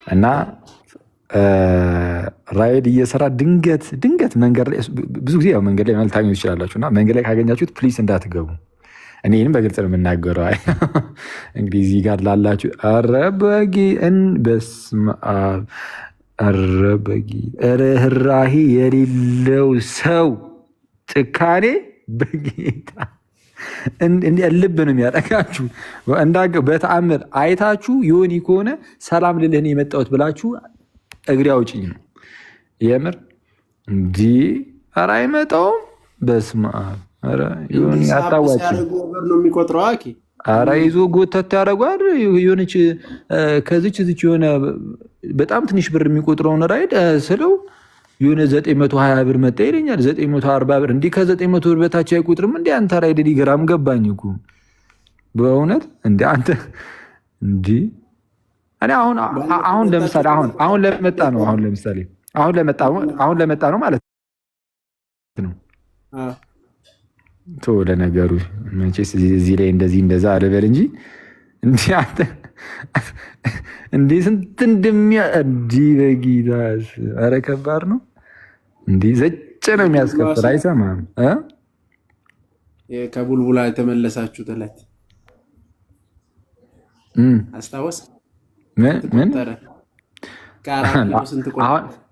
እና ራይድ እየሰራ ድንገት መንገድ ላይ ብዙ ጊዜ ያው መንገድ ላይ ልታገኙ ትችላላችሁ። እና መንገድ ላይ ካገኛችሁት ፕሊስ እንዳትገቡ። እኔ ይህንም በግልጽ ነው የምናገረው። እንግዲህ እዚህ ጋር ላላችሁ ኧረ በጌን በስመ አብ ኧረ በጌ ርህራሄ የሌለው ሰው ጭካኔ በጌታ ልብ ነው የሚያጠቃችሁ። በተአምር አይታችሁ ዮኒ ከሆነ ሰላም ልልህን የመጣሁት ብላችሁ እግሬ አውጭኝ ነው የምር እንዲህ ኧረ አይመጣውም። በስመ አብ ኧረ ዮኒ አታዋጭኝ ነው የሚቆጥረው። ኧረ ይዞ ጎተት ያደርጓል። የሆነች ከዚች የሆነ በጣም ትንሽ ብር የሚቆጥረውን ራይድ ስለው የሆነ 920 ብር መጣ ይለኛል። 940 ብር እንዲህ ከ900 ብር በታች አይቆጥርም እንዲ አንተ ራይድ ሊገራም ገባኝ እኮ በእውነት እንዲ አንተ እንዲ እኔ አሁን ለምሳሌ አሁን ለመጣ ነው አሁን ለመጣ ነው ማለት ነው። ቶ ለነገሩ መቼስ እዚህ ላይ እንደዛ አልበል እንጂ እንዲህ አንተ እንዲህ ስንት እንዲህ በጌታስ ኧረ ከባድ ነው። እንዲህ ዘጭ ነው የሚያስከፍል አይሰማም። ከቡልቡላ የተመለሳችሁት ዕለት አስታወስ? ምን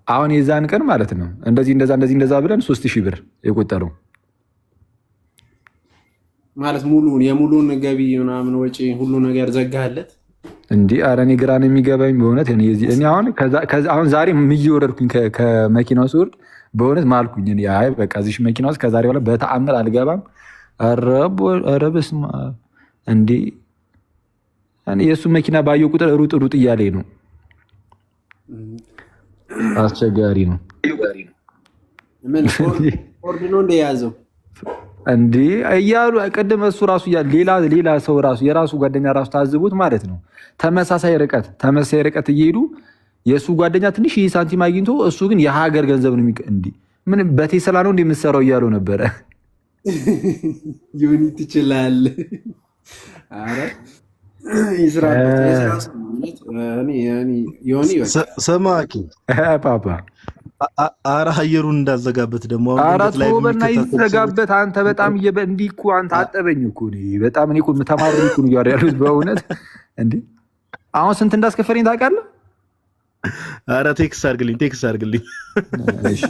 አሁን የዛን ቀን ማለት ነው እንደዛ ብለን 3000 ብር የቆጠረው ማለት የሙሉን ገቢ ምናምን ወጪ ሁሉ ነገር ዘጋለት። እንዲህ ኧረ እኔ ግራ ነው የሚገባኝ በእውነት። እኔ አሁን ዛሬ እየወረድኩኝ ከመኪናው ስወርድ በእውነት ማልኩኝ። አይ በቃ እዚህ መኪና ውስጥ ከዛሬ በኋላ በተአምር አልገባም። ኧረ በስመ አብ እንዲህ የእሱ መኪና ባየው ቁጥር ሩጥ እያለኝ ነው። አስቸጋሪ ነው። ፎርድ ነው እንደያዘው እንዲህ እያሉ ቅድም እሱ ራሱ ሌላ ሰው ራሱ የራሱ ጓደኛ ራሱ ታዝቡት ማለት ነው። ተመሳሳይ ርቀት እየሄዱ የእሱ ጓደኛ ትንሽ ይህ ሳንቲም አግኝቶ እሱ ግን የሀገር ገንዘብ ነው እንዲህ ምን በቴስላ ነው እንደምትሰራው እያለው ነበረ። ዮኒ ትችላለህ። ሰማኪ ፓፓ ኧረ አየሩን እንዳዘጋበት ደግሞ አራት ወበና ይዘጋበት። አንተ በጣም እንዲህ እኮ አንተ አጠበኝ እኮ በጣም እኔ እኮ ተማሪ እኮ ነው ያሉት በእውነት እንዲህ አሁን ስንት እንዳስከፈለኝ ታውቃለህ? ኧረ ቴክስ አድርግልኝ። እሺ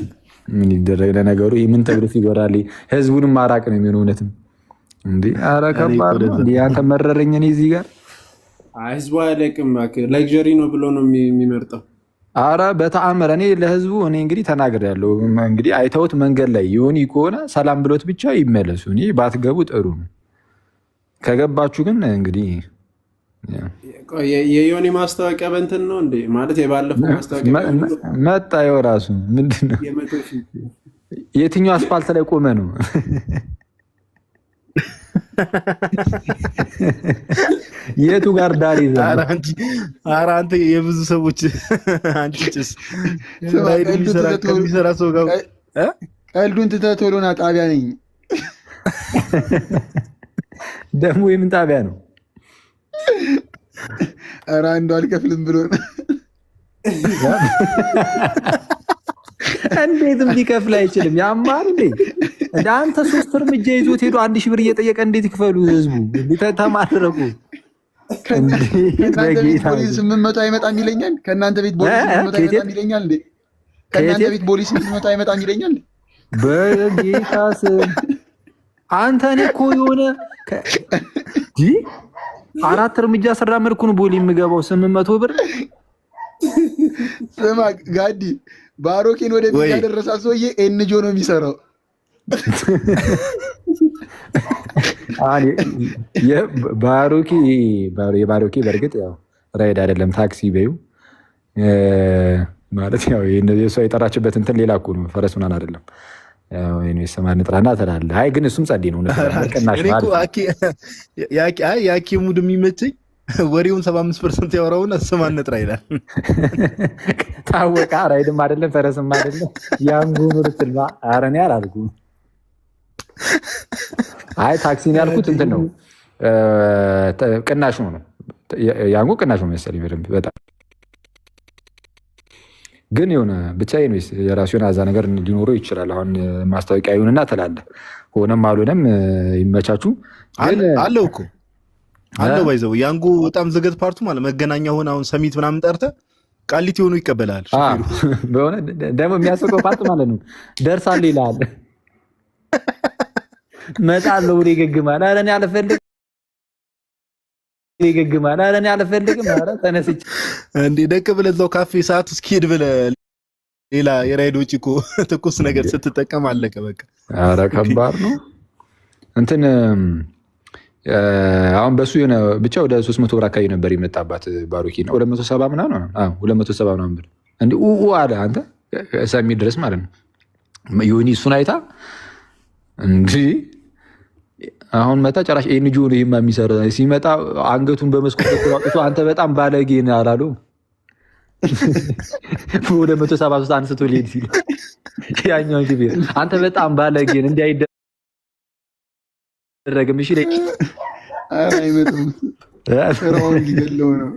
ምን ይደረግ ለነገሩ ምን ተግሮ ይጎራል። ህዝቡንም ማራቅ ነው የሚሆነው እውነትም እንዴ። ኧረ ከባድ ነው እንዴ። አንተ መረረኝ እኔ እዚህ ጋር ህዝቡ አይለቅም ላግዠሪ ነው ብሎ ነው የሚመርጠው። አረ በተአምር እኔ ለህዝቡ እንግዲህ ተናግሬያለሁ። እንግዲህ አይተውት መንገድ ላይ ዮኒ ከሆነ ሰላም ብሎት ብቻ ይመለሱ። እኔ ባትገቡ ጥሩ ነው። ከገባችሁ ግን እንግዲህ የዮኒ ማስታወቂያ በእንትን ነው እንዴ ማለት የባለፈው ማስታወቂያ መጣ። ይኸው ራሱ ምንድን ነው የትኛው አስፋልት ላይ ቆመ ነው? የቱ ጋር ዳር ይዘህ? ኧረ አንተ የብዙ ሰዎች አንቺ ጭስ ከሚሰራ ሰው ጋር ቀልዱን ትተህ ቶሎ ና ጣቢያ ነኝ። ደግሞ የምን ጣቢያ ነው? ኧረ አንዱ አልከፍልም ብሎ ነው። እንዴትም ሊከፍል አይችልም። ያማር እንዴ እንደ አንተ 3 እርምጃ ይዞት ሄዶ 1000 ብር እየጠየቀ እንዴት ይክፈሉ? ህዝቡ ተማረቁ። ከእናንተ ቤት ፖሊስ 800 አይመጣም ይለኛል። ከእናንተ ቤት ፖሊስ 800 አይመጣም ይለኛል። ከእናንተ ቤት ፖሊስ 800 አይመጣም ይለኛል። በጌታ ስም አንተ እኔ እኮ የሆነ 4 እርምጃ ስራመድኩ ነው ቦሌ የምገባው 800 ብር። ስማ ጋዲ ባሮኬን ወደ ቤት ያደረሳ ሰውዬ ኤንጆ ነው የሚሰራው። የባሮኬ በእርግጥ ያው ራይድ አይደለም ታክሲ በዩ ማለት ያው የእሷ የጠራችበት እንትን ሌላ እኮ ነው። ፈረስ ምናምን አይደለም። ሰማ ንጥራና ትላለህ። አይ ግን እሱም ጸዴ ነው። የአኬ ሙድ የሚመቸኝ ወሬውን 75% ያወራውና ሰማን ንጥራ ይላል። ታወቃ ራይድም አይደለም ፈረስም አይደለም። ያንጉ ምርትልማ አረኔ አላልኩም። አይ ታክሲን ያልኩት እንትን ነው ቅናሽ ነው። ያንጉ ቅናሽ ነው መሰለኝ በደንብ በጣም ግን የሆነ ብቻ ነው የራሱን አዛ ነገር ሊኖረው ይችላል። አሁን ማስታወቂያ ይሁንና ትላለህ፣ ሆነም አልሆነም ይመቻቹ። አለው እኮ አለው ባይዘው ያንጉ በጣም ዘገት ፓርቱ ማለት መገናኛ ሆነ አሁን ሰሚት ምናምን ጠርተህ ቃሊቲ ሆኖ ይቀበላል። በሆነ ደግሞ የሚያስቀው ፓርት ማለት ነው ደርሳለሁ ይላል። መጣለሁ ወደ ይገግማል። ኧረ እኔ አልፈልግም ይገግማል። ኧረ እኔ አልፈልግም። ኧረ ተነስቼ እንዴ ደቅ ብለህ እዛው ካፌ ሰዓት እስኪሄድ ብለህ ሌላ የራይድ ውጪ እኮ ትኩስ ነገር ስትጠቀም አለቀ በቃ። ኧረ ከባድ ነው እንትን አሁን በሱ የሆነ ብቻ ወደ 300 ብር አካባቢ ነበር የመጣባት ባሮኪና 270 ምናምን 270 ምናምን ብር እንዴ አለ አንተ ሰሚ ድረስ ማለት ነው። ዮኒ እሱን አይታ እንዴ አሁን መጣ ጨራሽ ኤንጂኦ ነው ይሄማ የሚሰራ ሲመጣ አንገቱን በመስኮት ተቆራጥቶ አንተ በጣም ባለጌ ነህ አላለው። ወደ 173 አንስቶ ሊሄድ ሲል ያኛው ግቢ አንተ በጣም ባለጌ ነህ እንዴ አይደረግም። እሺ ላይ አይመጡም ስራውን ሊገለው ነው።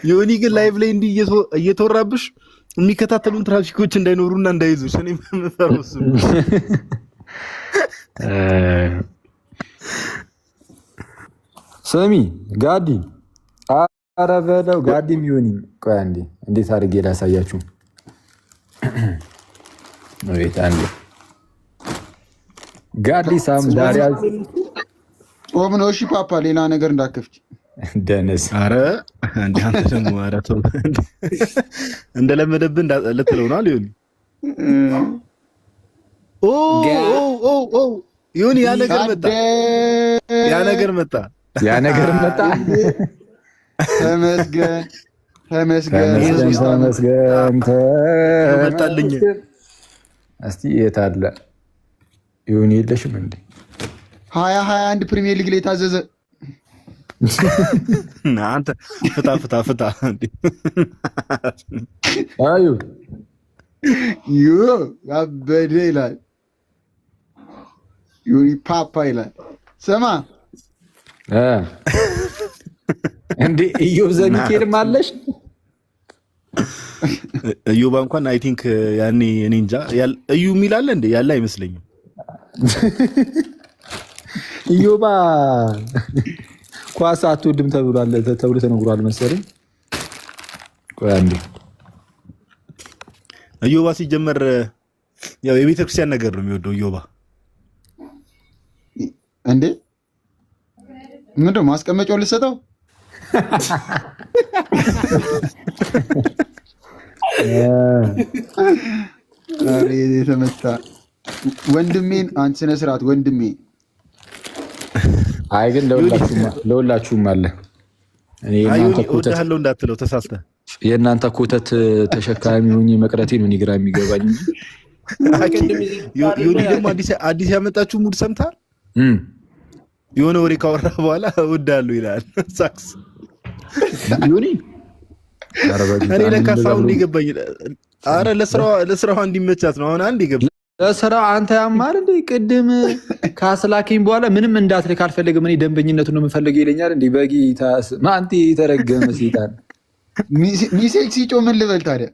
ዮኒ ግን ላይቭ ላይ እንዲህ እየተወራብሽ የሚከታተሉን ትራፊኮች እንዳይኖሩና እንዳይዙሽ እኔ የምፈራው እሱ ነው። ሰሚ ጋዲ ኧረ በለው ጋዲም ዮኒም ቆይ አንዴ እንዴት አድርጌ ላሳያችሁ። ወይት አንዴ ጋዲ ሳም ዳሪያ ጾም ነው። እሺ ፓፓ ሌላ ነገር እንዳከፍች ደነስ አረ እንዴ አንተ ደግሞ አራቶ እንደለመደብህ ልትለው ነው ዮኒ። ዮኒ ያ ነገር መጣ ተመስገን መጣልኝ። እስቲ የት አለ ዮኒ? የለሽም እንዴ? 2021 ፕሪሚየር ሊግ ላይ ታዘዘ። አንተ ፍታ እንዴ አዩ ያበደ ይላል ዮኒ ፓፓ ይላል። ስማ እንዴ ኢዮብ ዘሚካኤልም አለሽ? እዩባ እንኳን አይ ቲንክ ያኔ እኔ እንጃ እዩ የሚል አለ እንዴ? ያለ አይመስለኝም። ኢዮባ ኳስ አትወድም ተብሎ ተነግሯል መሰለኝ። ቆይ አንዴ እዮባ ሲጀመር ያው የቤተክርስቲያን ነገር ነው የሚወደው እዮባ። እንዴ ምንድነው ማስቀመጫውን ልትሰጠው? አሬ የተመታ ወንድሜን አንተ ስነ ስርዓት ወንድሜ። አይ ግን ለሁላችሁም አለ። እኔ እናንተ ኮተት ያለው እንዳትለው ተሳስተ የእናንተ ኮተት ተሸካሚ ሆኜ መቅረቴ ነው ግራ የሚገባኝ እንጂ ዮኒ ደግሞ አዲስ ያመጣችሁ ሙድ ሰምታል። የሆነ ወሬ ካወራ በኋላ እወዳለሁ ይላል። ሳክስ ዮኒ እኔ ለካሳው እንዲገባኝ አረ ለስራው እንዲመቻት ነው። አሁን አንድ ይገባ ለስራ አንተ ያማር እንዴ ቅድም ካስላኪኝ በኋላ ምንም እንዳትልክ አልፈልግም እኔ ደንበኝነቱን ነው የምፈልገው ይለኛል። እንዴ በጌታስ ማንቲ ተረገመ ሲጣን ሚሴጅ ሲጮህ ምን ልበል ታዲያ?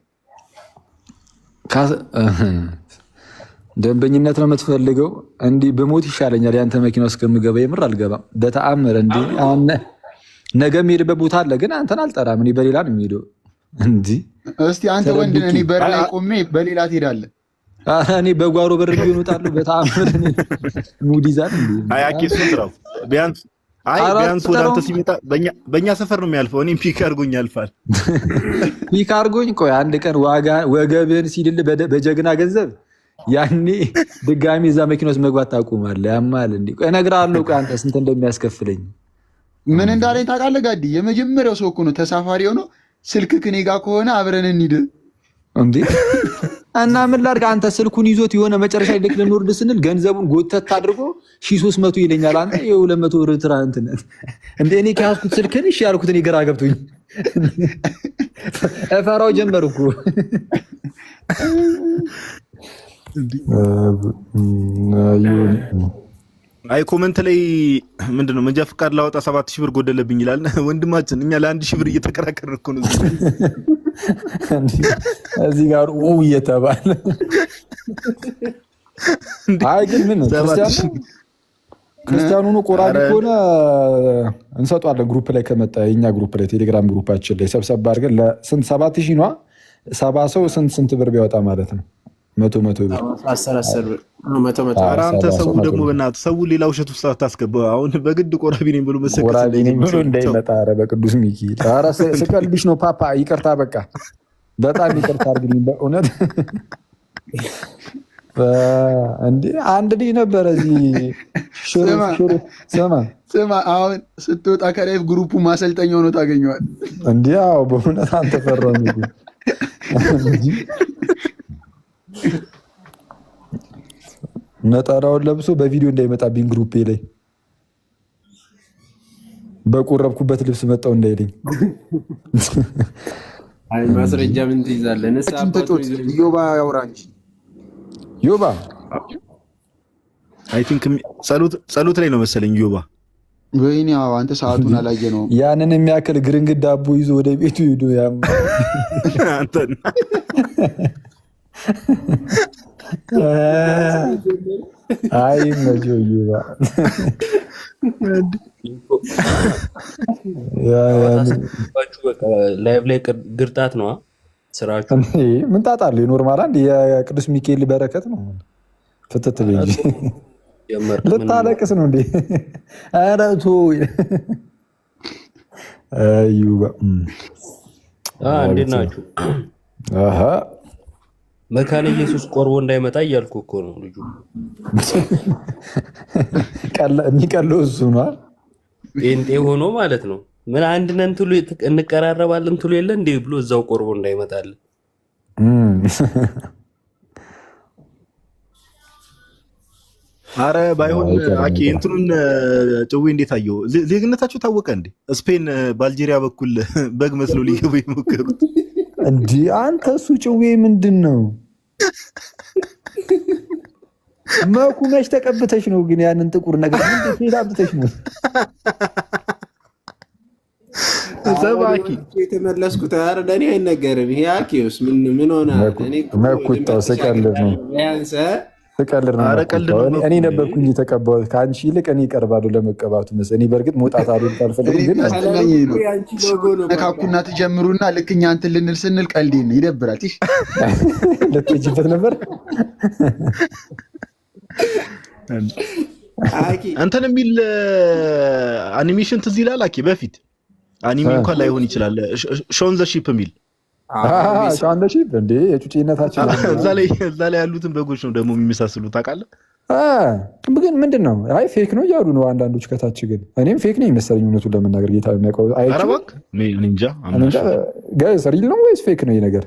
ደንበኝነት ነው የምትፈልገው? እንዲህ በሞት ይሻለኛል ያንተ መኪና ውስጥ ከምገባ። የምር አልገባም በተአምር። እንዴ ነገ የምሄድበት ቦታ አለ ግን አንተን አልጠራም። እኔ በሌላ ነው የምሄደው። እንዲህ እስቲ አንተ ወንድ ነህ፣ እኔ በር ላይ ቆሜ በሌላ ትሄዳለህ። እኔ በጓሮ በር ቢሆን እወጣለሁ በተአምር። ሙድ ይዛል እንዴ? አይ አኪሱ ትራው ቢያንስ ወደ አንተ ሲመጣ በእኛ ሰፈር ነው የሚያልፈው። እኔም ፒክ አድርጎኝ ያልፋል። ፒክ አድርጎኝ ቆይ አንድ ቀን ወገብህን ሲድል በጀግና ገንዘብ ያኔ ድጋሚ እዛ መኪና ውስጥ መግባት ታቆማለህ። ያማል እንዴ? ቆይ እነግርሃለሁ። ቆይ አንተ ስንት እንደሚያስከፍለኝ ምን እንዳለኝ ታውቃለህ? ጋዲ የመጀመሪያው ሰው እኮ ነው ተሳፋሪ ሆኖ ስልክ ከኔ ጋር ከሆነ አብረን እንሂድ እንዴ። እና ምን ላድርግ? አንተ ስልኩን ይዞት የሆነ መጨረሻ ልክ ልንወርድ ስንል ገንዘቡን ጎተት አድርጎ 1300 ይለኛል። አንተ የ200 ብር ትራንትነት እንዴ? እኔ ከያዝኩት ስልክን እሺ ያልኩት እኔ ግራ ገብቶኝ እፈራው ጀመርኩ። አይ ኮመንት ላይ ምንድነው መንጃ ፍቃድ ላወጣ 7000 ብር ጎደለብኝ ይላል ወንድማችን። እኛ ለ1000 ብር እየተከራከርን እኮ ነው እዚህ ጋር እየተባለ። አይ ግን ምን ክርስቲያኑ ነው ቆራቢ ከሆነ እንሰጧለን። ግሩፕ ላይ ከመጣ የኛ ግሩፕ ላይ ቴሌግራም ግሩፓችን ላይ ሰብሰብ አድርገን ለስንት 7000 ነው 70 ሰው ስንት ብር ቢያወጣ ማለት ነው? 100 ብር 10 ብር 100 ኧረ አንተ ሰው ደግሞ በእናትህ ሰው ሌላ ውሸት ውስጥ አታስገባ። አሁን በግድ ቆራቢ ነኝ ብሎ መሰከረ ቆራቢ ነኝ ብሎ እንዳይመጣ። ኧረ በቅዱስ ሚካኤል ኧረ ስቀልብሽ ነው ፓፓ። ይቅርታ በቃ በጣም ይቅርታ አድርግልኝ በእውነት። እንዴ አንድ ልጅ ነበረ እዚህ ስማ አሁን ስትወጣ ከላይ ግሩፑ ማሰልጠኛ ሆኖ ታገኘዋል። እንዴ አዎ በእውነት አንተ ፈራኝ ነጠራውን ለብሶ በቪዲዮ እንዳይመጣብኝ ግሩፔ ላይ በቆረብኩበት ልብስ መጣው እንዳይለኝ። አይ ማስረጃ ምን ትይዛለህ? ዮባ ያውራ እንጂ ዮባ አይ ቲንክ ጸሎት ላይ ነው መሰለኝ ዮባ። ወይኔ አንተ ሰዓቱን አላየነውም። ያንን የሚያክል ግርንግድ ዳቦ ይዞ ወደ ቤቱ ሄዶ ያም አንተ አይ መጆ ዮባ ላይቭ ላይ ግርጣት ነው ስራችሁ። ምን ታጣለህ? ኖርማል አንድ የቅዱስ ሚካኤል በረከት ነው። ፍትት ልጅ ልታለቅስ ነው እንዴ? ኧረ ተው ዮባ። እንዴት ናችሁ? መካነ ኢየሱስ ቆርቦ እንዳይመጣ እያልኩ እኮ ነው። ልጁ የሚቀለው እሱ ነው። ጴንጤ ሆኖ ማለት ነው። ምን አንድ ነን ትሉ እንቀራረባለን ትሉ የለ እንዴ ብሎ እዛው ቆርቦ እንዳይመጣልን። አረ ባይሆን አቂ እንትኑን ጭዌ እንዴት አየው? ዜግነታቸው ታወቀ እንዴ? ስፔን በአልጄሪያ በኩል በግ መስሎ ሊገቡ የሞከሩት እንዲ አንተ እሱ ጭዌ ምንድን ነው? መኩመሽ ተቀብተሽ ነው ግን ያንን ጥቁር ነገር ምን ተላብተሽ ነው? ሰባኪ የተመለስኩት ኧረ ለእኔ አይነገርም። ይሄ አኪውስ ምን ሆነ? መኩጣው ስቀልድ ነው ስቀልድ ነው። እኔ ነበርኩኝ የተቀባሁት ከአንቺ ይልቅ እኔ እቀርባለሁ ለመቀባቱ መሰለኝ። እኔ በእርግጥ መውጣት አልፈልግም ግን ነካኩና ትጀምሩና ልክ እኛ እንትን ልንል ስንል ቀልዴን ነው ይደብራል። ልትሄጂበት ነበር እንትን የሚል አኒሜሽን ትዝ ይላል። አኪ በፊት አኒሜ እንኳን ላይሆን ይችላል። ሾን ዘ ሺፕ የሚል ሾን ዘ ሺፕ እንዴ የጩጬነታችን እዛ ላይ ያሉትን በጎች ነው ደግሞ የሚመሳስሉት ታውቃለህ። ግን ምንድን ነው አይ ፌክ ነው እያሉ ነው አንዳንዶች ከታች። ግን እኔም ፌክ ነው ይመስለኝ እውነቱን ለመናገር ጌታ የሚያውቀው ጋይስ ሪል ነው ወይስ ፌክ ነው? ይሄ ነገር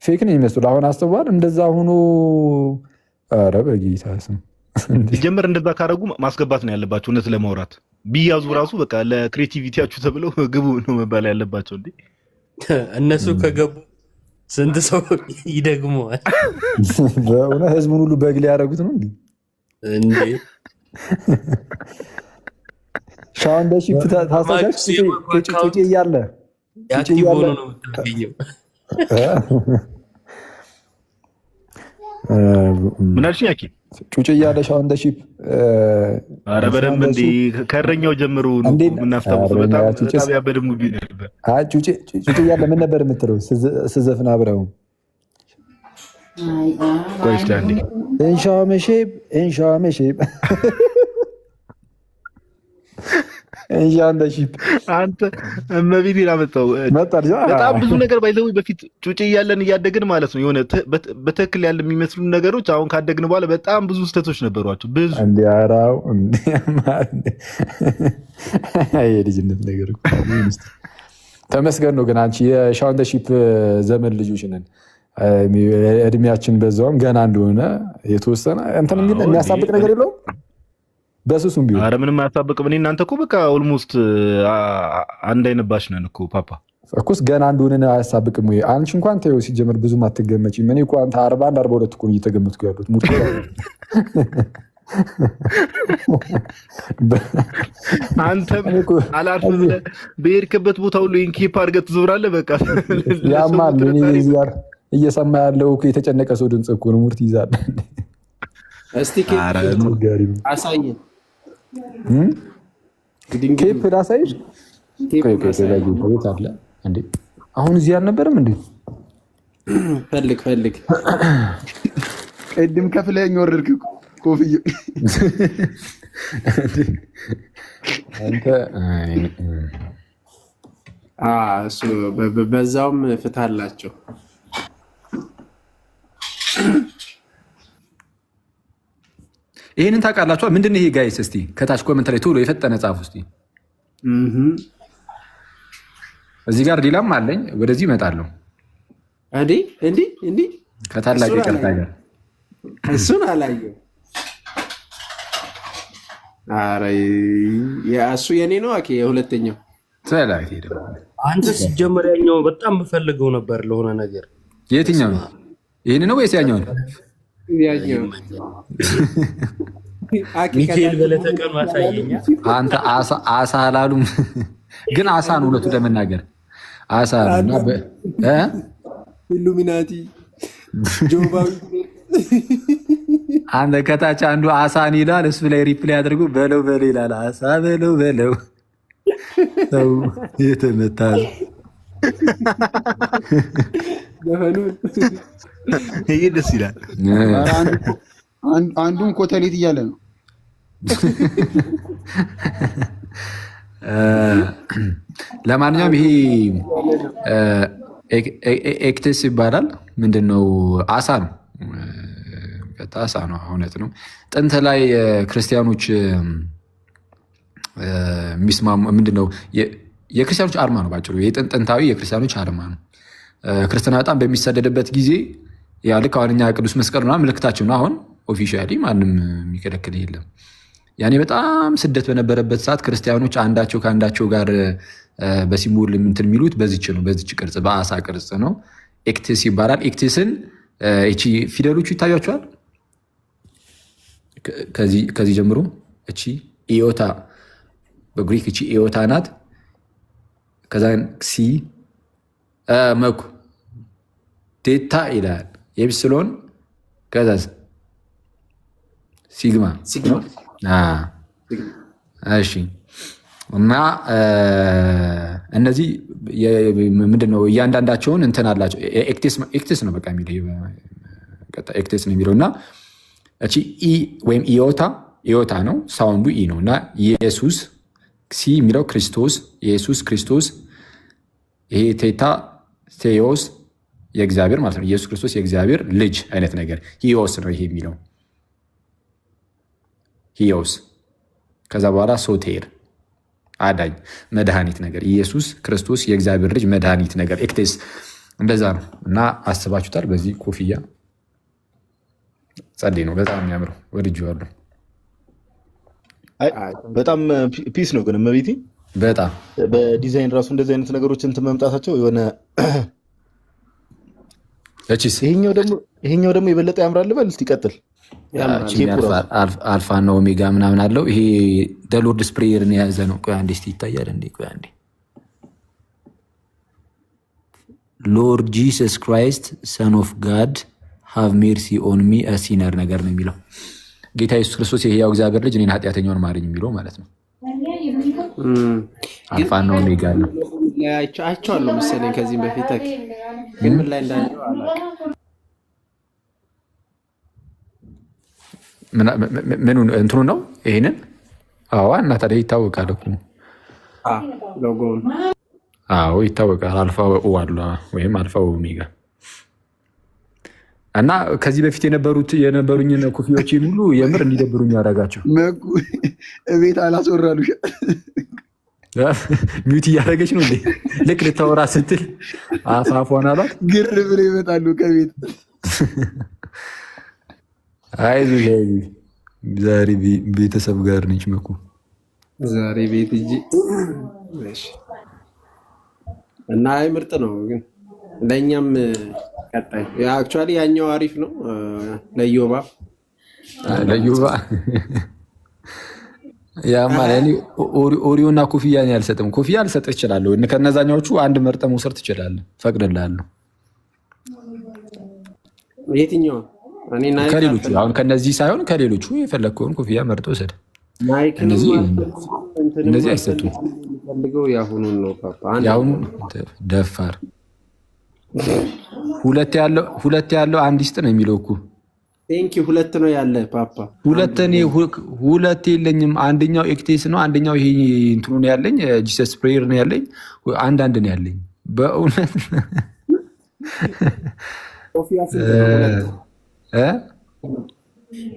ፌክ ነው ይመስሉ አሁን አስተዋል እንደዛ ሆኖ ኧረ በጌታ ስም ጀመር እንደዛ ካረጉ ማስገባት ነው ያለባቸው። እውነት ለማውራት ቢያዙ ራሱ በቃ ለክሬቲቪቲያችሁ ተብለው ግቡ ነው መባል ያለባቸው። እንዴ እነሱ ከገቡ ስንት ሰው ይደግመዋል? በእውነት ህዝቡን ሁሉ በግ ሊያደርጉት ነው እንዴ? ሻውን በሺፕ ታስታውሳለህ? ጩጬ እያለ ያክቲቭ ሆኖ ነው የምትገኘው። ምን አልሽኝ አኪ? ጩጬ እያለ ሻውን በሺፕ ኧረ በደንብ እንዴ ከእረኛው ጀምሮ ነው የምናስታውሰው። በጣም ያበደ ሙቪ ነበር። ጩጬ እያለ ምን ነበር የምትለው ስዘፍን አብረው ቆይስታንዲ እንሻመሼብ እንሻንደሺፕ አንተ እመቤቴ ላመጣው በጣም ብዙ ነገር ባይዘው በፊት ጩጬ እያለን እያደግን ማለት ነው የሆነ በትክክል ያለ የሚመስሉ ነገሮች አሁን ካደግን በኋላ በጣም ብዙ ስህተቶች ነበሯቸው። ብዙ እንዲያራው የልጅነት ነገር ተመስገን ነው። ግን አንቺ የሻንደሺፕ ዘመን ልጆች ነን። እድሜያችን በዛውም ገና እንደሆነ የተወሰነ እንትን የሚያሳብቅ ነገር የለውም። በሱሱም ቢሆን ኧረ ምንም አያሳብቅም። እኔ እናንተ እኮ በቃ ኦልሞስት አንድ አይነባሽ ነን እኮ ፓፓ እኮስ ገና እንደሆነ አያሳብቅም ወይ? አንቺ እንኳን ተይው ሲጀመር ብዙም አትገመጪም። እኔ እኮ አንተ 41 42 እኮ እየተገመትኩ ያሉት ሙሉ አንተም አላርፍ ብለህ በሄድክበት ቦታ ሁሉ ኢንኬፕ አድርገህ ትዞራለህ። በቃ ያማል። እዚህ ጋር እየሰማ ያለው እኮ የተጨነቀ ሰው ድምፅ እኮ ነው። ሙርት ይዛል። እስቲ አሳየን። ኬፕ ላሳይሽ። አለ እንዴ? አሁን እዚህ አልነበረም እንዴ? ፈልግ ቅድም ከፍለኸኝ ወረድክ ኮፍዬ አንተ እሱ በዛውም ፍትህ አላቸው። ይሄንን ታውቃላችሁ? ምንድን ነው ይሄ ጋይስ? እስቲ ከታች ኮመንት ላይ ቶሎ የፈጠነ ጻፉ እስቲ። እዚህ ጋር ሌላም አለኝ፣ ወደዚህ እመጣለሁ። እንዴ ከታላቅ ይቅርታ ጋር እሱን አላየው። ኧረ እሱ የኔ ነው። አኬ የሁለተኛው ሰላቴ ደግሞ አንተ ሲጀመር ያኛው በጣም የምፈልገው ነበር ለሆነ ነገር። የትኛው ነው? ይሄን ነው ወይስ ያኛው ነው? ያኛው ሚካኤል በለተቀኑ አሳየኛ። አንተ አሳ አላሉም ግን አሳ ነው። ሁለቱ ለመናገር አሳ ነው። ኢሉሚናቲ ጆባዊ አንተ ከታች አንዱ አሳን ይላል፣ እሱ ላይ ሪፕላይ አድርጎ በለው ይላል። አሳ በለው ሰው የተመታ ይሄ ደስ ይላል። አንዱም ኮተሌት እያለ ነው። ለማንኛውም ይሄ ኤክቴስ ይባላል። ምንድነው? አሳ ነው። አሳ ነው። እውነት ነው። ጥንት ላይ ክርስቲያኖች የሚስማሙ ምንድነው? የክርስቲያኖች አርማ ነው። ባጭሩ ጥንታዊ የክርስቲያኖች አርማ ነው። ክርስትና በጣም በሚሰደድበት ጊዜ ያ ልክ አሁን እኛ ቅዱስ መስቀል ምናምን ምልክታቸው ነው። አሁን ኦፊሻሊ ማንም የሚከለክል የለም። ያኔ በጣም ስደት በነበረበት ሰዓት ክርስቲያኖች አንዳቸው ከአንዳቸው ጋር በሲምቦል እንትን የሚሉት በዚች ነው። በዚች ቅርጽ በአሳ ቅርጽ ነው። ኤክቴስ ይባላል። ኤክቴስን እቺ ፊደሎቹ ይታያቸዋል። ከዚህ ጀምሮ እቺ ኢዮታ በግሪክ እቺ ኢዮታ ናት። ከዛን ሲ መኩ ቴታ ይላል። ኤፕሲሎን ከዛስ ሲግማ። እሺ እና እነዚህ ምንድነው? እያንዳንዳቸውን እንትን አላቸው። ኤክቴስ ነው በቃ የሚለው ኤክቴስ ነው የሚለው እና እቺ ኢ ወይም ኢዮታ ነው። ሳውንዱ ኢ ነው እና ኢየሱስ ሲ የሚለው ክርስቶስ፣ ኢየሱስ ክርስቶስ። ይሄ ቴታ ቴዎስ የእግዚአብሔር ማለት ነው። ኢየሱስ ክርስቶስ የእግዚአብሔር ልጅ አይነት ነገር ሂዮስ ነው ይሄ የሚለው ሂዮስ። ከዛ በኋላ ሶቴር አዳኝ መድኃኒት ነገር ኢየሱስ ክርስቶስ የእግዚአብሔር ልጅ መድኃኒት ነገር ኤክቴስ እንደዛ ነው። እና አስባችሁታል? በዚህ ኮፍያ ጸዴ ነው። በጣም የሚያምረው ወድጄዋለሁ። በጣም ፒስ ነው ግን እመቤቴ በጣም በዲዛይን ራሱ እንደዚህ አይነት ነገሮች እንትን መምጣታቸው የሆነ ይሄኛው ደግሞ የበለጠ ያምራል። በል እስኪ ቀጥል። አልፋ እና ኦሜጋ ምናምን አለው። ይሄ ሎርድስ ፕሬየርን የያዘ ነው። ቆይ አንዴ እስኪ ይታያል እንዴ? ቆይ አንዴ ሎርድ ጂሰስ ክራይስት ሰን ኦፍ ጋድ ሃቭ ሜርሲ ኦን ሚ አ ሲነር ነገር ነው የሚለው። ጌታ ኢየሱስ ክርስቶስ የሕያው እግዚአብሔር ልጅ እኔን ኃጢአተኛውን ማረኝ የሚለው ማለት ነው። አልፋ እና ኦሜጋ ነው። አይቼዋለሁ መሰለኝ ከዚህም በፊት ግን ምን ላይ እንዳለው አላውቅም። ምኑ እንትኑ ነው ይሄንን? አዎ እና ታዲያ ይታወቃል እኮ ሎጎውን። አዎ ይታወቃል። አልፋ ዋላ ወይም አልፋ ኦሜጋ እና ከዚህ በፊት የነበሩኝን ኮፊዎችን ሁሉ የምር እንዲደብሩኝ ያደረጋቸው ቤት አላስወራሉ። ሚዩት እያደረገች ነው እንዴ? ልክ ልታወራ ስትል አፋፏን አሏት ግር ብለው ይመጣሉ ከቤት። አይዞሽ ዛሬ ቤተሰብ ጋር ነች መኩ ዛሬ ቤት እንጂ እና አይ ምርጥ ነው ግን ለእኛም ቀጣይ አክቹዋሊ ያኛው አሪፍ ነው ለዮባ ለዩባ ያማ ለኔ ኦሪዮና ኮፍያን ያልሰጥም። ኮፍያ ልሰጥ እችላለሁ። ከነዛኛዎቹ አንድ መርጠ መውሰድ ትችላለህ፣ ፈቅድልሃለሁ። የትኛው? ከሌሎቹ አሁን ከነዚህ ሳይሆን ከሌሎቹ የፈለግከውን ኮፍያ መርጦ ወሰድ። እነዚህ አይሰጡም። ያሁኑ ደፋር ሁለት ያለው አንድ ይስጥ ነው የሚለው እኮ። ሁለት ነው ያለ ፓፓ። ሁለት የለኝም። አንደኛው ኤክቴስ ነው፣ አንደኛው ይሄ እንትኑ ነው ያለኝ፣ ጂሰስ ፕሬየር ነው ያለኝ። አንዳንድ ነው ያለኝ በእውነት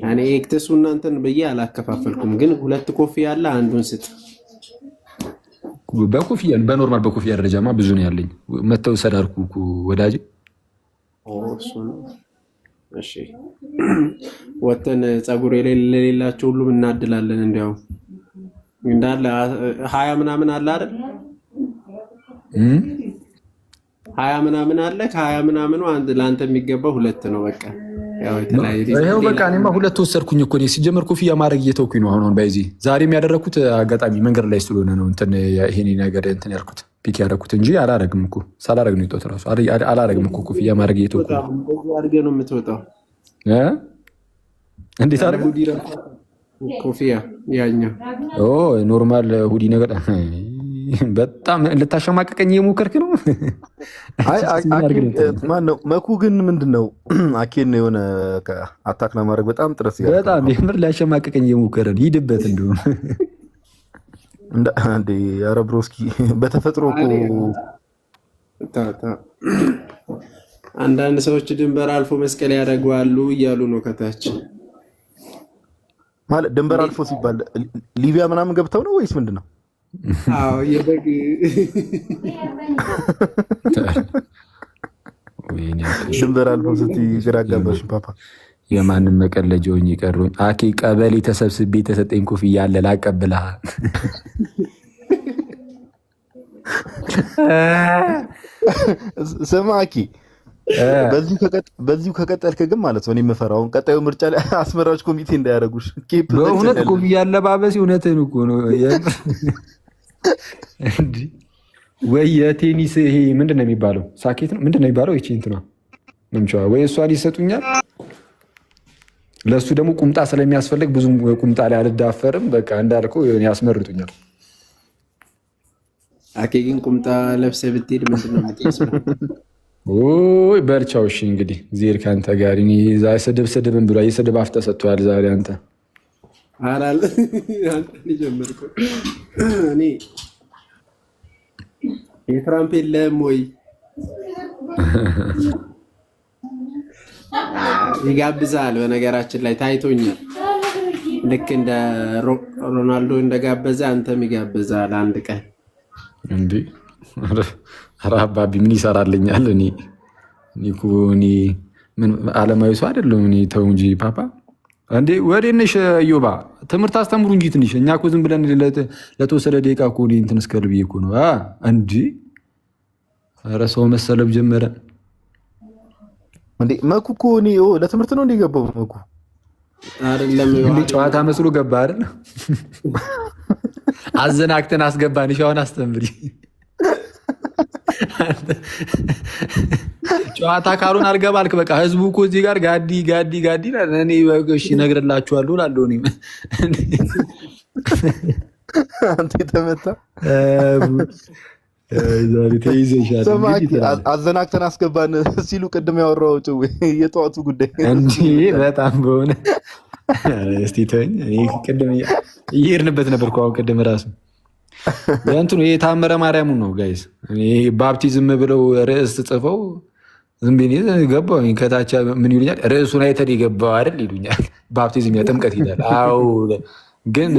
እኔ ኤክቴሱ እናንተን ብዬ አላከፋፈልኩም፣ ግን ሁለት ኮፍያ አለ፣ አንዱን ስጥ። በኮፍያ በኖርማል በኮፍያ ደረጃማ ብዙ ነው ያለኝ። መተው ሰዳርኩ ወዳጅ። እሺ ወተን ጸጉር የሌላቸው ሁሉም እናድላለን። እንዲያው እንዳለ 20 ምናምን አለ አይደል? 20 ምናምን አለ። ከ20 ምናምኑ አንድ ለአንተ የሚገባው ሁለት ነው። በቃ ያው ይሄው በቃ እኔማ ሁለት ወሰድኩኝ እኮ። ሲጀመር ኮፍያ ማድረግ እየተውኩኝ ነው አሁን። በዚህ ዛሬም ያደረኩት አጋጣሚ መንገድ ላይ ስለሆነ ነው እንትን ይሄን ነገር እንትን ያልኩት ፒክ ያደረኩት እንጂ አላረግም እኮ። ሳላረግ ነው የወጣሁት እራሱ አላረግም እኮ ኮፍያ ማድረግ እየተውኩኝ ነው። እንደዚህ አድርገህ ነው የምትወጣው? እንዴት አድርገህ ኮፍያ? ያኛው ኖርማል ሁዲ ነገር በጣም ልታሸማቀቀኝ እየሞከርክ ነው። ማነው መኩ ግን ምንድን ነው አኬን የሆነ አታክ ለማድረግ በጣም ጥረት በጣም የምር ሊያሸማቀቀኝ እየሞከረ ነው። ሂድበት እንዲሁም እንዴ ኧረ ብሮስኪ በተፈጥሮ እኮ አንዳንድ ሰዎች ድንበር አልፎ መስቀል ያደርገዋሉ እያሉ ነው ከታች። ማለት ድንበር አልፎ ሲባል ሊቢያ ምናምን ገብተው ነው ወይስ ምንድን ነው? አዎ የበግ ድንበር አልፎ ስትይ ግራ አጋባሽኝ ፓፓ። የማንም መቀለጃውኝ ይቀሩኝ። አኬ ቀበሌ ተሰብስቤ የተሰጠኝ ኮፍያ አለ ላቀብልሃል። ስማ አኬ በዚሁ ከቀጠልክ ግን ማለት ነው እኔ የምፈራውን ቀጣዩ ምርጫ ላይ አስመራጭ ኮሚቴ እንዳያደርጉሽ። በእውነት ኮፍያ አለባበስ እውነትህን እኮ ነው። ወይ የቴኒስ ይሄ ምንድን ነው የሚባለው? ሳኬት ነው ምንድን ነው የሚባለው? ይቺ እንትኗ ምንቸዋ ወይ እሷን ይሰጡኛል። ለእሱ ደግሞ ቁምጣ ስለሚያስፈልግ ብዙም ቁምጣ ላይ አልዳፈርም። በቃ እንዳልከው ያስመርጡኛል። አኬ ግን ቁምጣ ለብሰህ ብትሄድ ምንድን ነው የምትመስለው? ኦይ በርቻው። እሺ እንግዲህ ዜር ከአንተ ጋር ስድብን ብሏ የስድብ አፍ ተሰጥቷል ዛሬ። አንተ አላል አንተ ጀመርኩ እኔ የትራምፕ የለም ወይ ይጋብዛል። በነገራችን ላይ ታይቶኛል። ልክ እንደ ሮናልዶ እንደጋበዘ አንተም ይጋብዛል አንድ ቀን እንዴ። ኧረ አባቢ ምን ይሰራልኛል? እኔ ምን አለማዊ ሰው አይደለሁም። እኔ ተው እንጂ ፓፓ። እንዴ ወዴት ነሽ ዮባ? ትምህርት አስተምሩ እንጂ ትንሽ። እኛ እኮ ዝም ብለን ለተወሰደ ደቂቃ እኮ እንትን እስከል ብዬ እኮ ነው እንጂ። ኧረ ሰው መሰለብ ጀመረ እንዴ። መኩ እኮ ለትምህርት ነው እንዲገባው መኩ አይደለም። እንዴ ጨዋታ መስሎ ገባ አይደል? አዘናክተን አስገባንሽ። አሁን አስተምሪ። ጨዋታ ካሉን አልገባ አልክ። በቃ ህዝቡ እኮ እዚህ ጋር ጋዲ ጋዲ ጋዲ እኔ እሺ እነግርላችኋለሁ እላለሁ። እኔ አንተ የተመታ ዛሬ ተይዘሻል። አዘናግተን አስገባን ሲሉ ቅድም ያወራው ጭው የጠዋቱ ጉዳይ እንጂ በጣም በሆነ እስቲ ተወኝ። ቅድም እየሄድንበት ነበር እኮ አሁን ቅድም ራሱ እንትኑ የታመረ ማርያሙ ነው ጋይስ። ባፕቲዝም ብለው ርዕስ ጽፈው ዝም ብዬ ገባሁ። ከታች ምን ይሉኛል? ርዕሱን አይተን የገባው አይደል ይሉኛል። ባፕቲዝም ጥምቀት ይላል። አዎ ግን